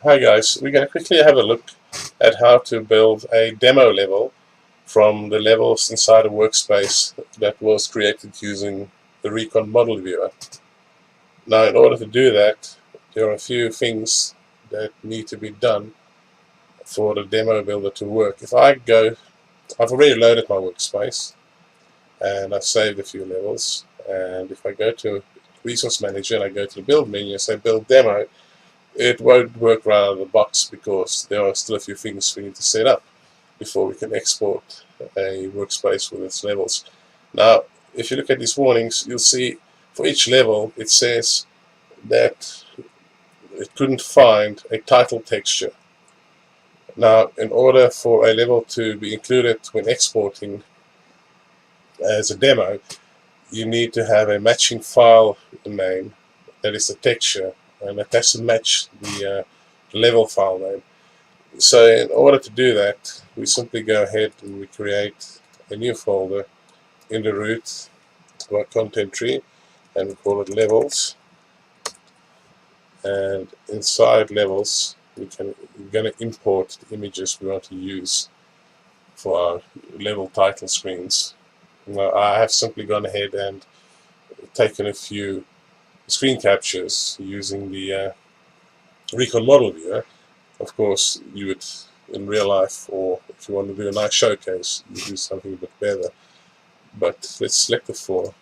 Hi guys, we're going to quickly have a look at how to build a demo level from the levels inside a workspace that was created using the Recon model viewer. Now in order to do that, there are a few things that need to be done for the demo builder to work. I've already loaded my workspace and I've saved a few levels, and if I go to Resource Manager and I go to the build menu and say build demo, it won't work right out of the box because there are still a few things we need to set up before we can export a workspace with its levels. Now, if you look at these warnings, you'll see for each level it says that it couldn't find a title texture. Now, in order for a level to be included when exporting as a demo, you need to have a matching file name that is the texture, and it has to match the level file name. So in order to do that, we simply go ahead and we create a new folder in the root of our content tree, and we call it levels. And inside levels, we're going to import the images we want to use for our level title screens. Now, I have simply gone ahead and taken a few screen captures using the Recon model viewer. Of course, you would, in real life, or if you want to do a nice showcase, you do something a bit better. But let's select the 4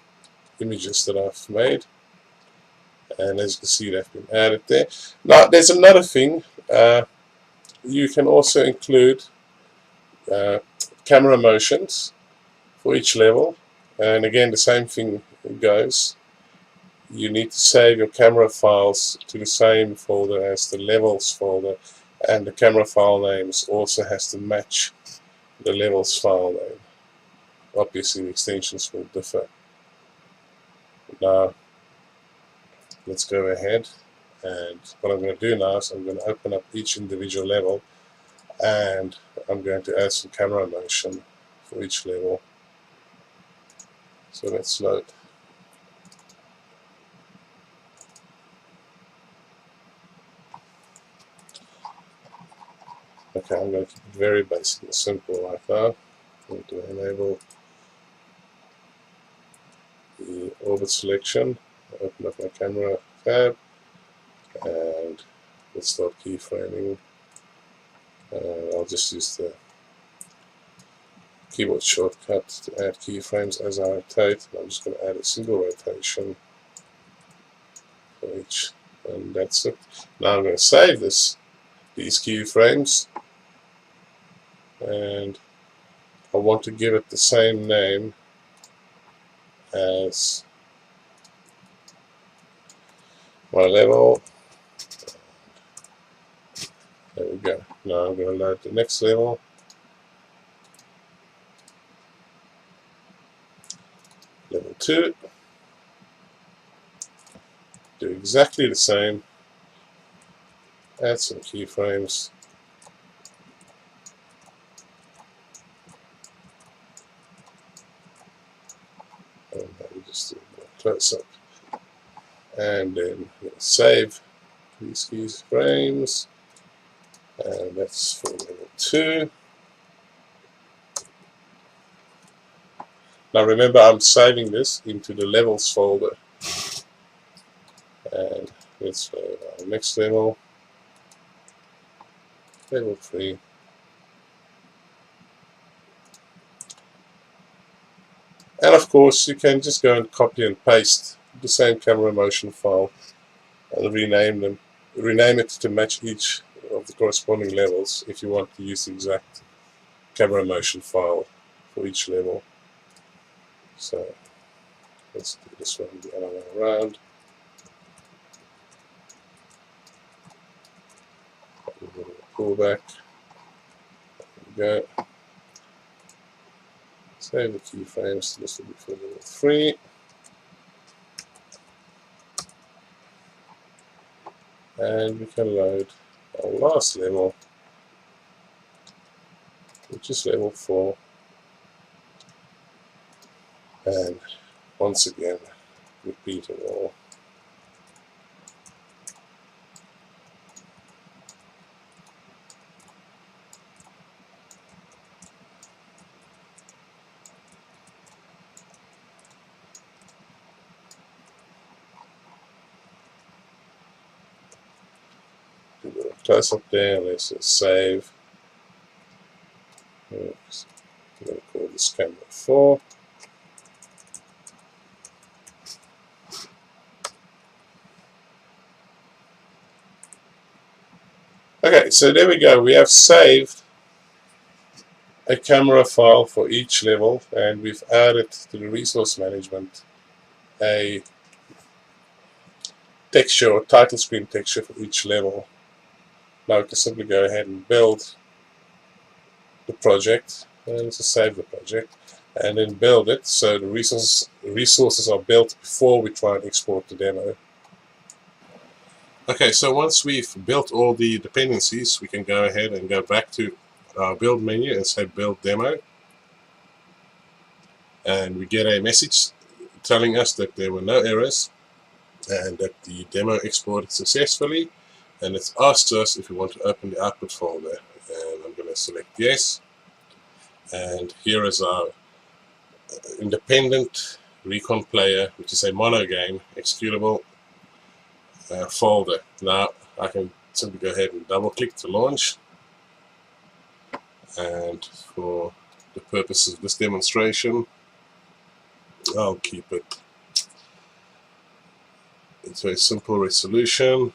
images that I've made, and as you can see, they've been added there. Now, there's another thing. You can also include uh, camera motions for each level, and again, the same thing goes. You need to save your camera files to the same folder as the levels folder, and the camera file names also has to match the levels file name. Obviously the extensions will differ. Now let's go ahead, and what I'm going to do now is I'm going to open up each individual level, and I'm going to add some camera motion for each level. So let's load. Okay, I'm going to keep it very basic and simple like that. I'm going to enable the orbit selection, open up my camera tab, and let's start keyframing. I'll just use the keyboard shortcut to add keyframes as I rotate. I'm just going to add a single rotation for each, and that's it. Now I'm going to save these keyframes, and I want to give it the same name as my level. There we go. Now I'm going to load the next level. Level 2. Do exactly the same. Add some keyframes. And maybe just do a close up. And then save these keyframes. And that's for level 2. Now remember, I'm saving this into the levels folder. And let's load our next level, level 3. And of course, you can just go and copy and paste the same camera motion file and rename it to match each of the corresponding levels if you want to use the exact camera motion file for each level. So let's do this one the other way around. Pull back. There we go. Save the keyframes. This will be for level 3. And we can load our last level, which is level 4. And once again, repeat it all. close up there. Let's just save. Oops. I'm going to call this camera 4. Okay, so there we go. We have saved a camera file for each level, and we've added to the resource management a texture or title screen texture for each level. Now we can simply go ahead and build the project, and let's just save the project, and then build it so the resources are built before we try and export the demo. Okay, so once we've built all the dependencies, we can go ahead and go back to our build menu and say build demo, and we get a message telling us that there were no errors and that the demo exported successfully, and it's asked us if we want to open the output folder, and I'm going to select yes, and here is our independent Recon player, which is a MonoGame executable folder. Now I can simply go ahead and double click to launch, and for the purposes of this demonstration I'll keep it into a simple resolution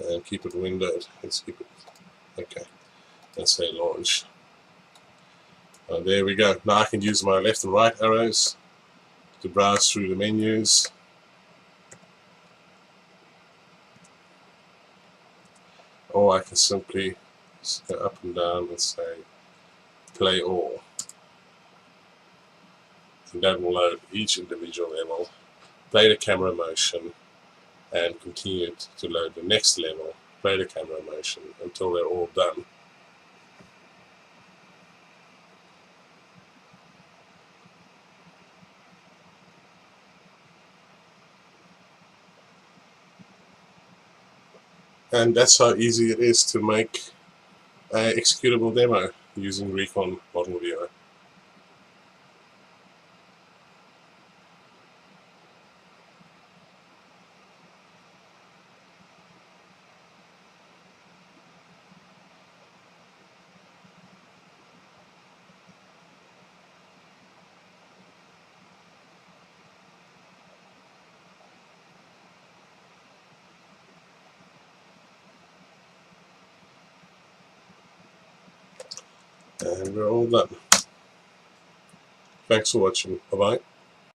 and keep it windowed. Let's keep it okay. Let's say launch. There we go. Now I can use my left and right arrows to browse through the menus, or I can simply go up and down and say play all, and that will load each individual level, play the camera motion, and continue to load the next level, play the camera motion until they're all done. And that's how easy it is to make an executable demo using Recon Model Viewer. And we're all done. Thanks for watching. Bye-bye.